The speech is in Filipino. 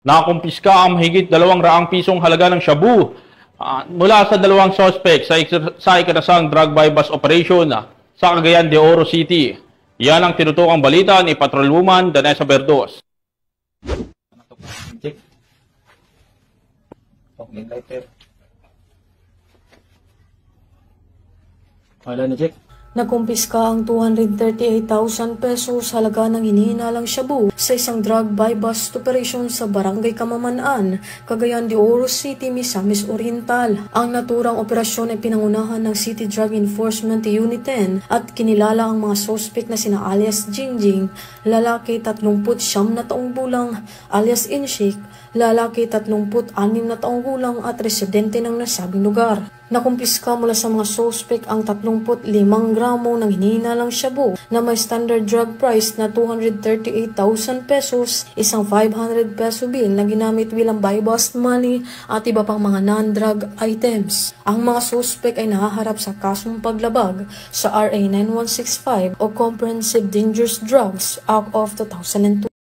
Nakumpiska ang mahigit 200 pisong halaga ng shabu mula sa dalawang suspect sa ikinasang drug buy bust operation sa Cagayan de Oro City. Yan ang tinutokang balita ni Patrolwoman Danessa Berdos. Nakumpiska ang 238,000 pesos halaga ng hinihinalang shabu sa isang drug buy bust operation sa Barangay Kamamanaan, Cagayan de Oro City, Misamis Oriental. Ang naturang operasyon ay pinangunahan ng City Drug Enforcement Unit 10 at kinilala ang mga suspect na sina alias Jingjing, lalaki 39 na taong gulang, alias Inshik, lalaki 36 na taong gulang at residente ng nasabing lugar. Nakumpiska mula sa mga suspect ang 35 gramo ng hinihinalang shabu na may standard drug price na 238,000 pesos, isang 500 peso bill na ginamit bilang buy bust money at iba pang mga non-drug items. Ang mga suspect ay nahaharap sa kasong paglabag sa RA 9165 o Comprehensive Dangerous Drugs Act of 2002.